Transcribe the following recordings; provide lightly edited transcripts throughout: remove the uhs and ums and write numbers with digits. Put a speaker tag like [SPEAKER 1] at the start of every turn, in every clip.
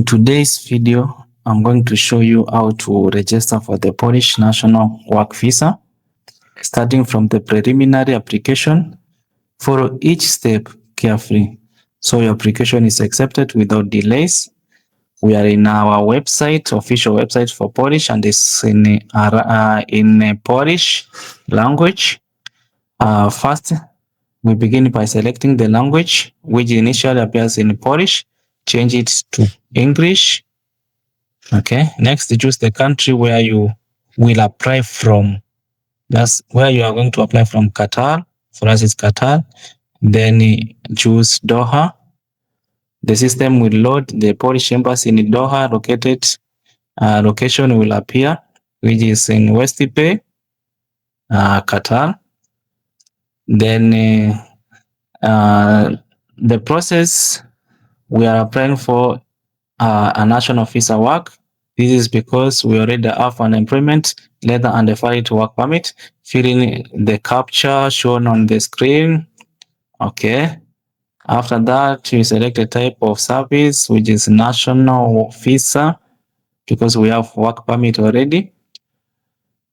[SPEAKER 1] today's video, I'm going to show you how to register for the Polish National Work Visa, starting from the preliminary application. Follow each step carefully so your application is accepted without delays. We are in our website, official website for Polish, and it's in Polish language. First, we begin by selecting the language, which initially appears in Polish. Change it to English. Okay. Next, choose the country where you will apply from. That's where you are going to apply from. Qatar. For us, it's Qatar. Then choose Doha. The system will load the Polish embassy in Doha. Location will appear, which is in West Bay, Qatar. Then the process, we are applying for a national visa work. This is because we already have an employment letter and a valid work permit. Fill in the captcha shown on the screen. Okay. After that, you select a type of service, which is national visa, because we have work permit already.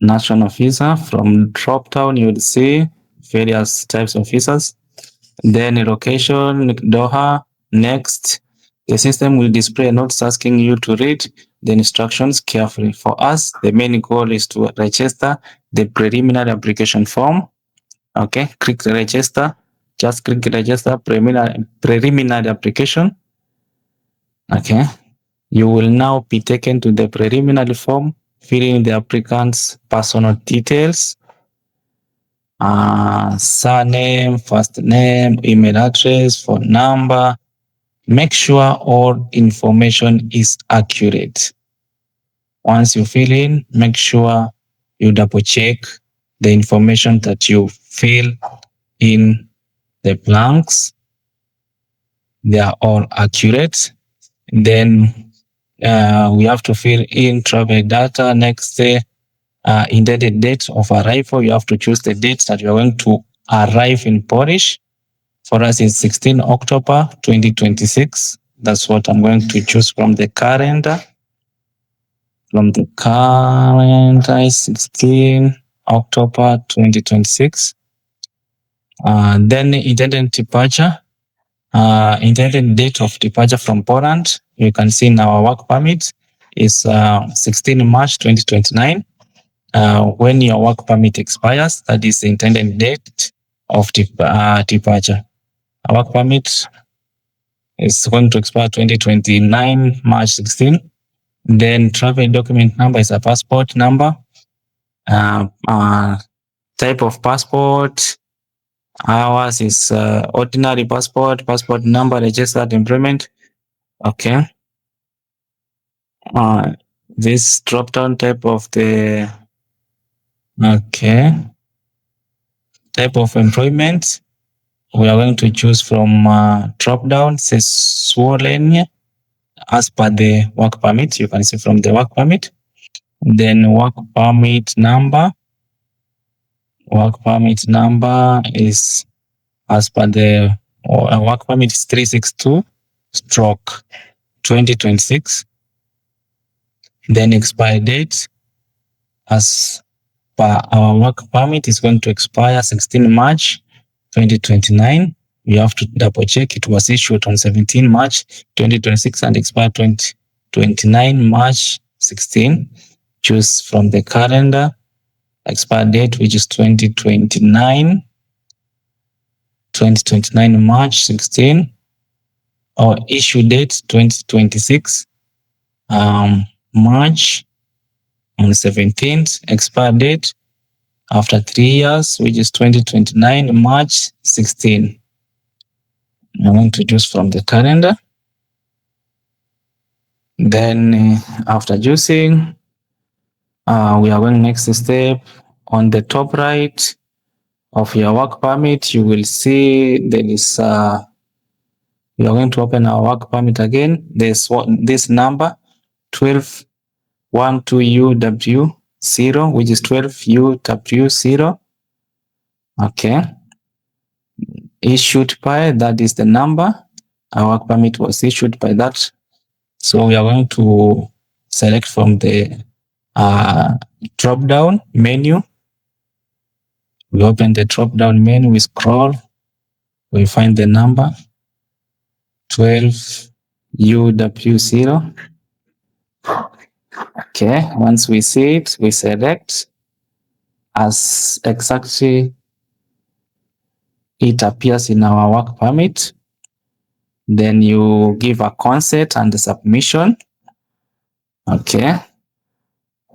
[SPEAKER 1] National visa. From drop down, you will see various types of visas. Then location, Doha. Next, the system will display notes asking you to read the instructions carefully. For us, the main goal is to register the preliminary application form. Okay, click register. Just click register preliminary application. Okay, you will now be taken to the preliminary form. Fill in the applicant's personal details. Surname, first name, email address, phone number. Make sure all information is accurate. Once you fill in, make sure you double check the information that you fill in the blanks. They are all accurate. Then we have to fill in travel data. Next, intended date of arrival. You have to choose the date that you are going to arrive in Polish. For us, it's 16 October 2026. That's what I'm going to choose from the calendar. From the calendar is 16 October 2026. Then intended departure. Intended date of departure from Poland. You can see in our work permit is 16 March 2029. When your work permit expires, that is the intended date of departure. Our work permit is going to expire 2029 March 16. Then travel document number is a passport number. Type of passport. Ours is ordinary passport. Passport number, registered employment. Okay. This drop down type of the type of employment. We are going to choose from drop down Zezwolenie as per the work permit. You can see from the work permit. Then work permit number. Work permit number is as per the work permit is 362/2026. Then expire date as per our work permit is going to expire 16 March 2029. You have to double check it was issued on 17 March 2026 and expired 29 March 16. Choose from the calendar. Expire date, which is 2029 March 16. Or issue date 2026 March on 17th. Expire date after 3 years, which is 2029 March 16. I'm going to choose from the calendar. Then after choosing, we are going next step. On the top right of your work permit, you will see there is we are going to open our work permit again. There's this number 1212UW0, which is 12UW0. Okay. Issued by, that is the number. Our work permit was issued by that So we are going to select from the drop down menu. We open the drop down menu, we scroll, we find the number 12UW0. Okay, once we see it, we select as exactly it appears in our work permit. Then you give a consent and the submission. Okay,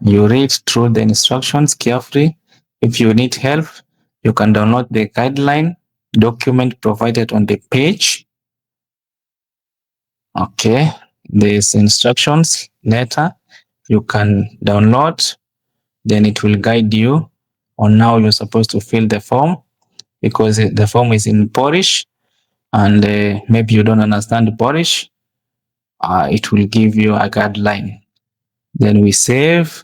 [SPEAKER 1] you read through the instructions carefully. If you need help, you can download the guideline document provided on the page. Okay, this instructions letter you can download, then it will guide you on how you're supposed to fill the form, because the form is in Polish and maybe you don't understand Polish. It will give you a guideline. Then we save.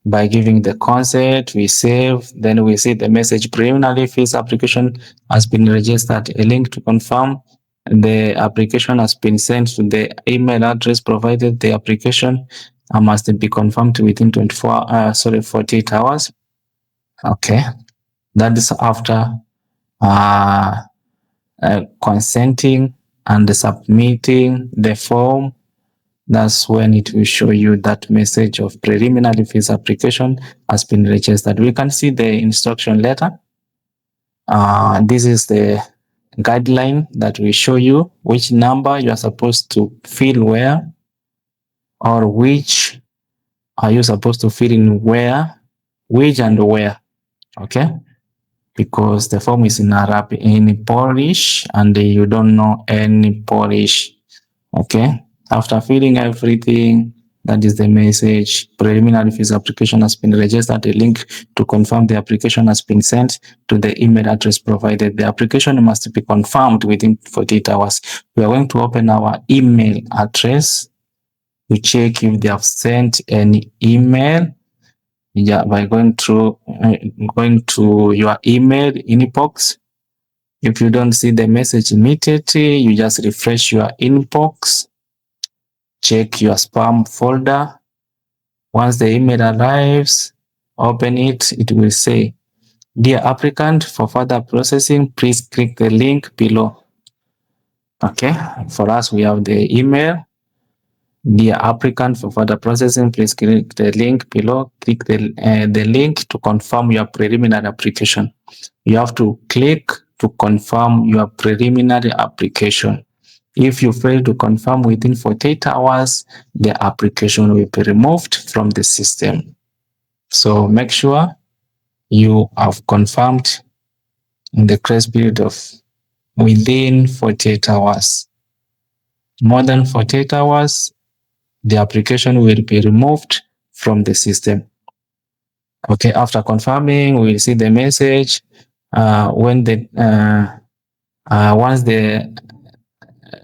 [SPEAKER 1] By giving the consent, we save. Then we see the message preliminary fees application has been registered. A link to confirm the application has been sent to the email address provided. The application must be confirmed within 48 hours. Okay, that is after consenting and submitting the form. That's when it will show you that message of preliminary fees application has been registered. We can see the instruction letter. This is the guideline that will show you which number you are supposed to fill where, or which are you supposed to fill in where, which and where. Okay, because the form is in Arabic, in Polish, and you don't know any Polish. Okay, after filling everything, that is the message. Preliminary fees application has been registered. A link to confirm the application has been sent to the email address provided. The application must be confirmed within 48 hours. We are going to open our email address to check if they have sent any email. Yeah, by going to your email inbox. If you don't see the message immediately, you just refresh your inbox. Check your spam folder. Once the email arrives, open it. It will say, "Dear applicant, for further processing, please click the link below." Okay, for us, we have the email. "Dear applicant, for further processing, please click the link below." Click the link to confirm your preliminary application. You have to click to confirm your preliminary application. If you fail to confirm within 48 hours, the application will be removed from the system. So make sure you have confirmed in the grace period of within 48 hours. More than 48 hours, the application will be removed from the system. Okay, after confirming, we'll see the message. Once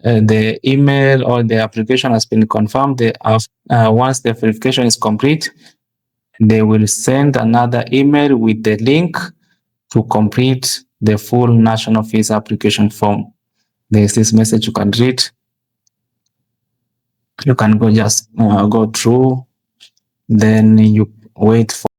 [SPEAKER 1] the email or the application has been confirmed, once the verification is complete, they will send another email with the link to complete the full national fees application form. There's this message you can read. You can go through, then you wait for